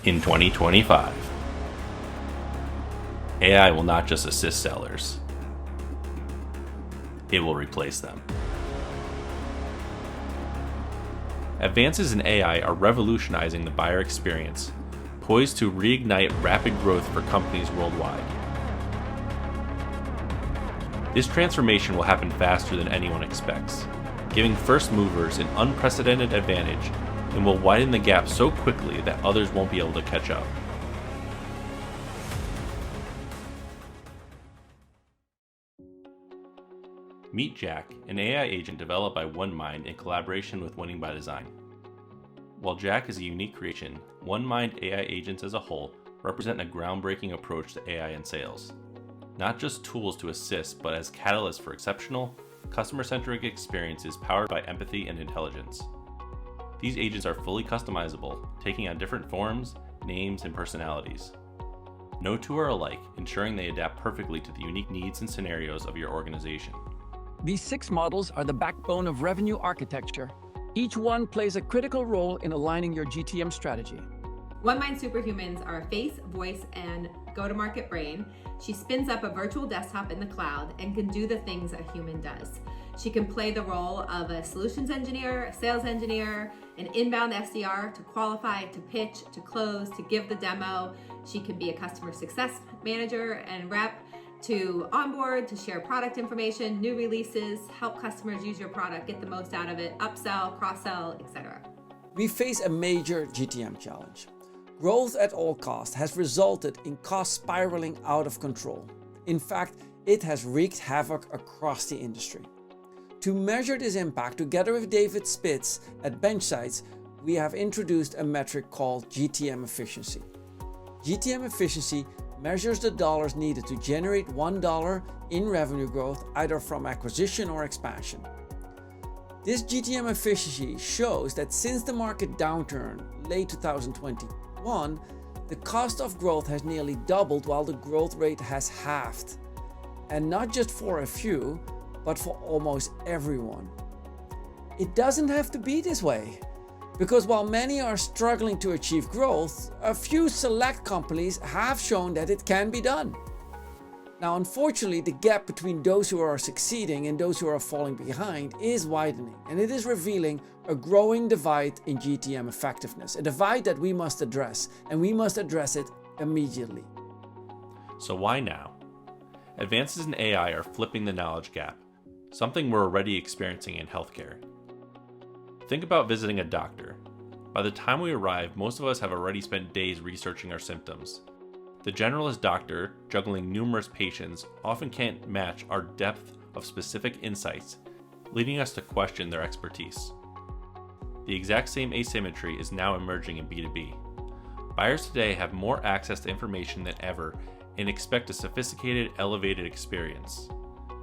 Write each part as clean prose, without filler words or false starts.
In 2025, AI will not just assist sellers, it will replace them. Advances in AI are revolutionizing the buyer experience, poised to reignite rapid growth for companies worldwide. This transformation will happen faster than anyone expects, giving first movers an unprecedented advantage and will widen the gap so quickly that others won't be able to catch up. Meet Jack, an AI agent developed by OneMind in collaboration with Winning by Design. While Jack is a unique creation, OneMind AI agents as a whole represent a groundbreaking approach to AI in sales. Not just tools to assist, but as catalysts for exceptional, customer-centric experiences powered by empathy and intelligence. These agents are fully customizable, taking on different forms, names, and personalities. No two are alike, ensuring they adapt perfectly to the unique needs and scenarios of your organization. These 6 models are the backbone of revenue architecture. Each one plays a critical role in aligning your GTM strategy. OneMind superhumans are a face, voice, and go-to-market brain. She spins up a virtual desktop in the cloud and can do the things a human does. She can play the role of a solutions engineer, a sales engineer, an inbound SDR to qualify, to pitch, to close, to give the demo. She can be a customer success manager and rep, to onboard, to share product information, new releases, help customers use your product, get the most out of it, upsell, cross-sell, etc. We face a major GTM challenge. Growth at all costs has resulted in costs spiraling out of control. In fact, it has wreaked havoc across the industry. To measure this impact, together with David Spitz at Benchsights, we have introduced a metric called GTM efficiency. GTM efficiency measures the dollars needed to generate $1 in revenue growth, either from acquisition or expansion. This GTM efficiency shows that since the market downturn late 2021, the cost of growth has nearly doubled while the growth rate has halved. And not just for a few, but for almost everyone. It doesn't have to be this way. Because while many are struggling to achieve growth, a few select companies have shown that it can be done. Now, unfortunately, the gap between those who are succeeding and those who are falling behind is widening, and it is revealing a growing divide in GTM effectiveness, a divide that we must address, and we must address it immediately. So why now? Advances in AI are flipping the knowledge gap, something we're already experiencing in healthcare. Think about visiting a doctor. By the time we arrive, most of us have already spent days researching our symptoms. The generalist doctor, juggling numerous patients, often can't match our depth of specific insights, leading us to question their expertise. The exact same asymmetry is now emerging in B2B. Buyers today have more access to information than ever and expect a sophisticated, elevated experience.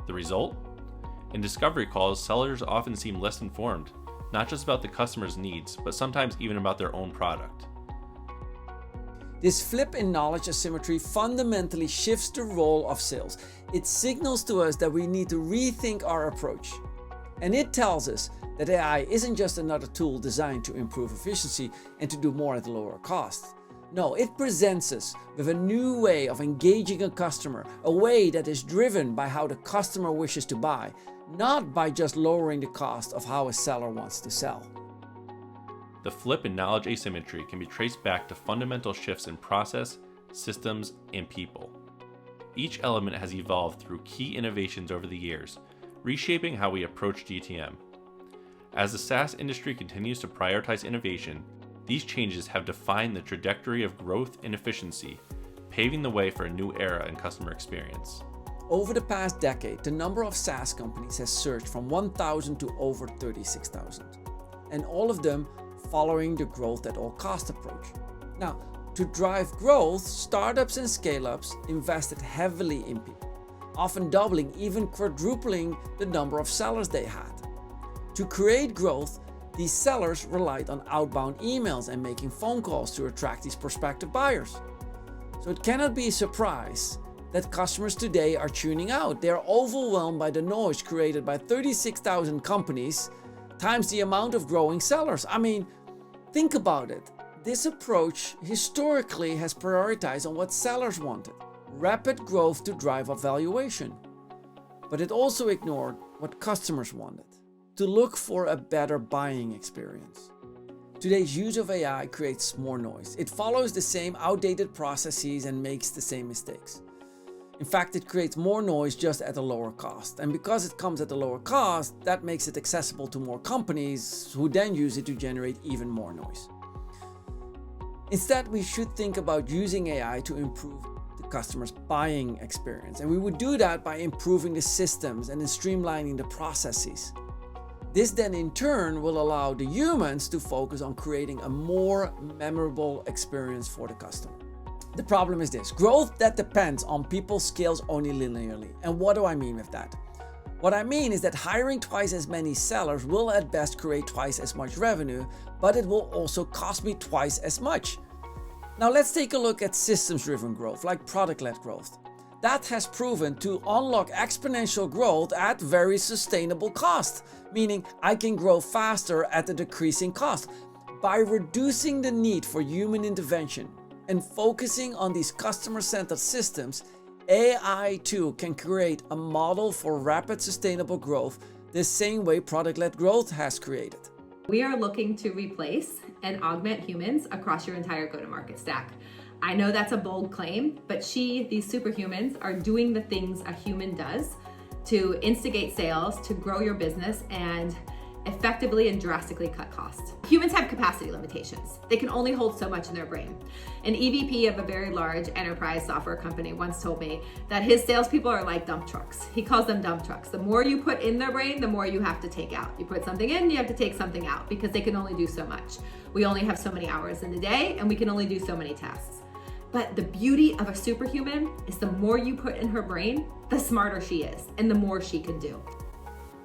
The result? In discovery calls, sellers often seem less informed, not just about the customer's needs, but sometimes even about their own product. This flip in knowledge asymmetry fundamentally shifts the role of sales. It signals to us that we need to rethink our approach. And it tells us that AI isn't just another tool designed to improve efficiency and to do more at a lower cost. No, it presents us with a new way of engaging a customer, a way that is driven by how the customer wishes to buy, not by just lowering the cost of how a seller wants to sell. The flip in knowledge asymmetry can be traced back to fundamental shifts in process, systems, and people. Each element has evolved through key innovations over the years, reshaping how we approach GTM. As the SaaS industry continues to prioritize innovation, these changes have defined the trajectory of growth and efficiency, paving the way for a new era in customer experience. Over the past decade, the number of SaaS companies has surged from 1,000 to over 36,000, and all of them following the growth at all cost approach. Now, to drive growth, startups and scale-ups invested heavily in people, often doubling, even quadrupling the number of sellers they had. To create growth, these sellers relied on outbound emails and making phone calls to attract these prospective buyers. So it cannot be a surprise that customers today are tuning out. They are overwhelmed by the noise created by 36,000 companies times the amount of growing sellers. I mean, think about it. This approach historically has prioritized on what sellers wanted, rapid growth to drive up valuation. But it also ignored what customers wanted, to look for a better buying experience. Today's use of AI creates more noise. It follows the same outdated processes and makes the same mistakes. In fact, it creates more noise just at a lower cost. And because it comes at a lower cost, that makes it accessible to more companies who then use it to generate even more noise. Instead, we should think about using AI to improve the customer's buying experience. And we would do that by improving the systems and streamlining the processes. This then in turn will allow the humans to focus on creating a more memorable experience for the customer. The problem is this: growth that depends on people scales only linearly. And what do I mean with that? What I mean is that hiring twice as many sellers will at best create twice as much revenue, but it will also cost me twice as much. Now let's take a look at systems-driven growth, like product-led growth. That has proven to unlock exponential growth at very sustainable cost, meaning I can grow faster at a decreasing cost. By reducing the need for human intervention and focusing on these customer-centered systems, AI too can create a model for rapid sustainable growth the same way product-led growth has created. We are looking to replace and augment humans across your entire go-to-market stack. I know that's a bold claim, but these superhumans are doing the things a human does to instigate sales, to grow your business, and effectively and drastically cut costs. Humans have capacity limitations. They can only hold so much in their brain. An EVP of a very large enterprise software company once told me that his salespeople are like dump trucks. He calls them dump trucks. The more you put in their brain, the more you have to take out. You put something in, you have to take something out because they can only do so much. We only have so many hours in the day and we can only do so many tasks. But the beauty of a superhuman is the more you put in her brain, the smarter she is and the more she can do.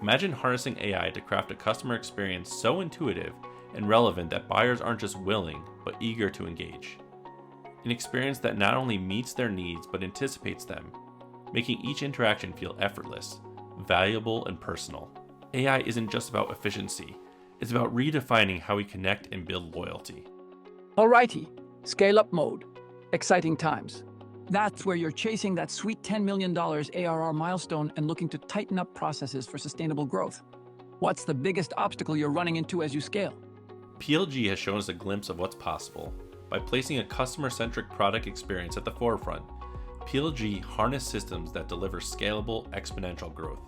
Imagine harnessing AI to craft a customer experience so intuitive and relevant that buyers aren't just willing, but eager to engage. An experience that not only meets their needs, but anticipates them, making each interaction feel effortless, valuable, and personal. AI isn't just about efficiency, it's about redefining how we connect and build loyalty. Alrighty, scale up mode. Exciting times. That's where you're chasing that sweet $10 million ARR milestone and looking to tighten up processes for sustainable growth. What's the biggest obstacle you're running into as you scale? PLG has shown us a glimpse of what's possible. By placing a customer-centric product experience at the forefront, PLG harnessed systems that deliver scalable, exponential growth.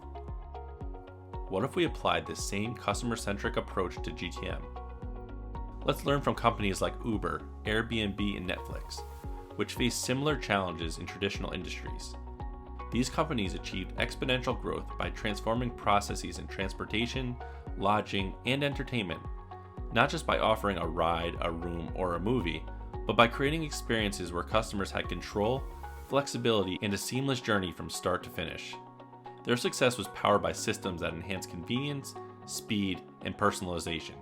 What if we applied this same customer-centric approach to GTM? Let's learn from companies like Uber, Airbnb, and Netflix, which face similar challenges in traditional industries. These companies achieved exponential growth by transforming processes in transportation, lodging, and entertainment, not just by offering a ride, a room, or a movie, but by creating experiences where customers had control, flexibility, and a seamless journey from start to finish. Their success was powered by systems that enhance convenience, speed, and personalization.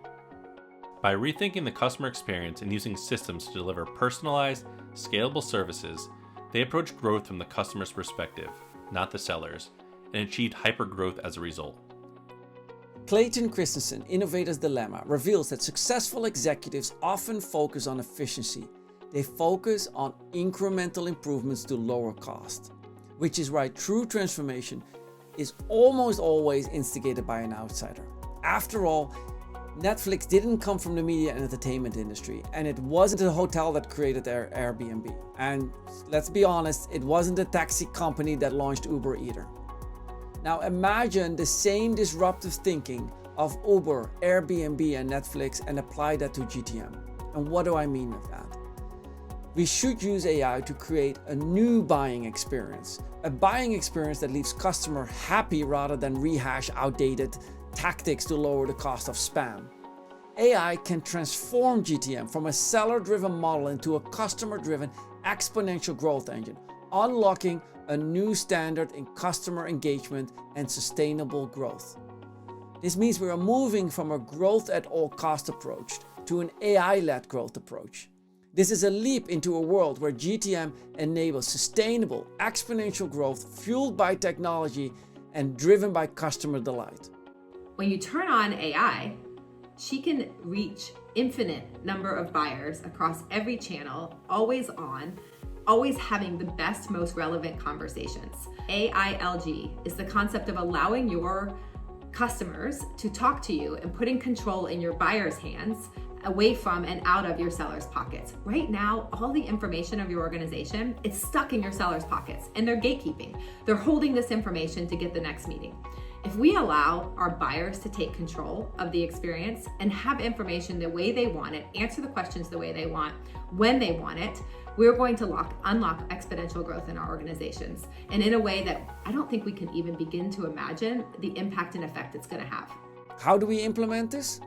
By rethinking the customer experience and using systems to deliver personalized, scalable services, they approached growth from the customer's perspective, not the seller's, and achieved hypergrowth as a result. Clayton Christensen, Innovator's Dilemma, reveals that successful executives often focus on efficiency. They focus on incremental improvements to lower cost, which is why true transformation is almost always instigated by an outsider. After all, Netflix didn't come from the media and entertainment industry, and it wasn't a hotel that created Airbnb. And let's be honest, it wasn't a taxi company that launched Uber either. Now imagine the same disruptive thinking of Uber, Airbnb, and Netflix and apply that to GTM. And what do I mean with that? We should use AI to create a new buying experience. A buying experience that leaves customer happy rather than rehash outdated tactics to lower the cost of spam. AI can transform GTM from a seller-driven model into a customer-driven exponential growth engine, unlocking a new standard in customer engagement and sustainable growth. This means we are moving from a growth at all cost approach to an AI-led growth approach. This is a leap into a world where GTM enables sustainable, exponential growth fueled by technology and driven by customer delight. When you turn on AI, she can reach infinite number of buyers across every channel, always on, always having the best, most relevant conversations. AILG is the concept of allowing your customers to talk to you and putting control in your buyer's hands, away from and out of your seller's pockets. Right now, all the information of your organization is stuck in your seller's pockets, and they're gatekeeping. They're holding this information to get the next meeting. If we allow our buyers to take control of the experience and have information the way they want it, answer the questions the way they want, when they want it, we're going to unlock exponential growth in our organizations, and in a way that I don't think we can even begin to imagine the impact and effect it's going to have. How do we implement this?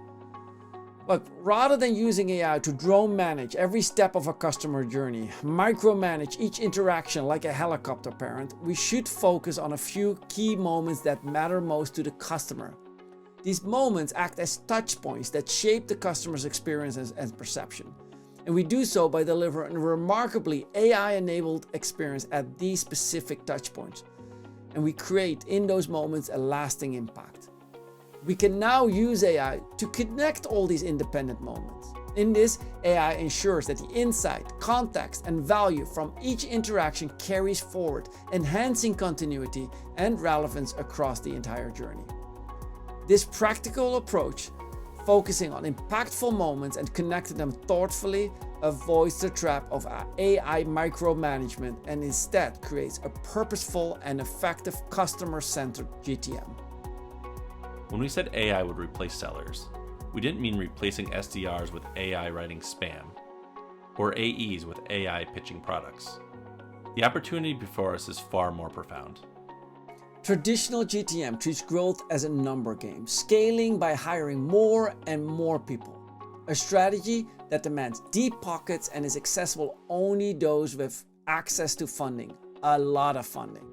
Look, rather than using AI to drone manage every step of a customer journey, micromanage each interaction like a helicopter parent, we should focus on a few key moments that matter most to the customer. These moments act as touch points that shape the customer's experiences and perception. And we do so by delivering a remarkably AI-enabled experience at these specific touch points. And we create in those moments a lasting impact. We can now use AI to connect all these independent moments. In this, AI ensures that the insight, context, and value from each interaction carries forward, enhancing continuity and relevance across the entire journey. This practical approach, focusing on impactful moments and connecting them thoughtfully, avoids the trap of AI micromanagement and instead creates a purposeful and effective customer-centered GTM. When we said AI would replace sellers, we didn't mean replacing SDRs with AI writing spam, or AEs with AI pitching products. The opportunity before us is far more profound. Traditional GTM treats growth as a number game, scaling by hiring more and more people. A strategy that demands deep pockets and is accessible only those with access to funding, a lot of funding.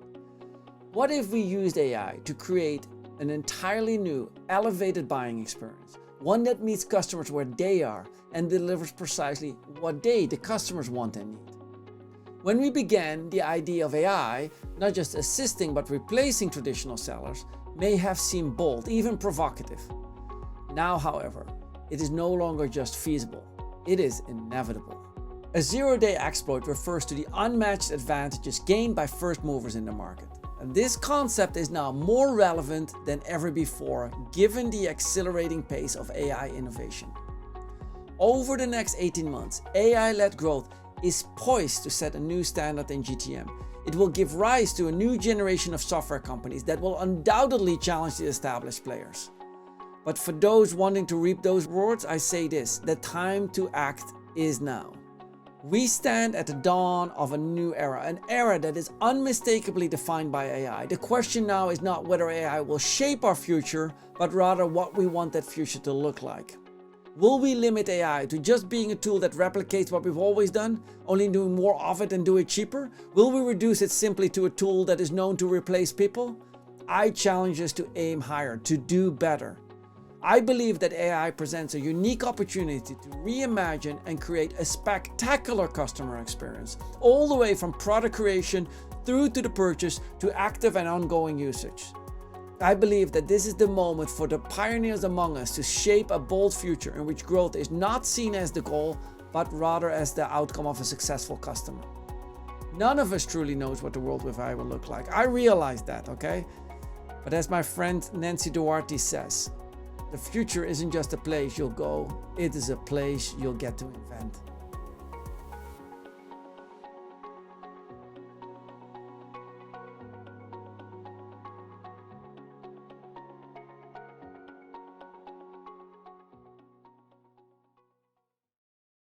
What if we used AI to create an entirely new, elevated buying experience, one that meets customers where they are and delivers precisely what they, the customers, want and need? When we began, the idea of AI, not just assisting but replacing traditional sellers, may have seemed bold, even provocative. Now, however, it is no longer just feasible, it is inevitable. A zero-day exploit refers to the unmatched advantages gained by first movers in the market. And this concept is now more relevant than ever before, given the accelerating pace of AI innovation. Over the next 18 months, AI-led growth is poised to set a new standard in GTM. It will give rise to a new generation of software companies that will undoubtedly challenge the established players. But for those wanting to reap those rewards, I say this: the time to act is now. We stand at the dawn of a new era, an era that is unmistakably defined by AI. The question now is not whether AI will shape our future, but rather what we want that future to look like. Will we limit AI to just being a tool that replicates what we've always done, only doing more of it and do it cheaper? Will we reduce it simply to a tool that is known to replace people? I challenge us to aim higher, to do better. I believe that AI presents a unique opportunity to reimagine and create a spectacular customer experience, all the way from product creation through to the purchase to active and ongoing usage. I believe that this is the moment for the pioneers among us to shape a bold future in which growth is not seen as the goal, but rather as the outcome of a successful customer. None of us truly knows what the world with AI will look like. I realize that, okay? But as my friend Nancy Duarte says, the future isn't just a place you'll go, it is a place you'll get to invent.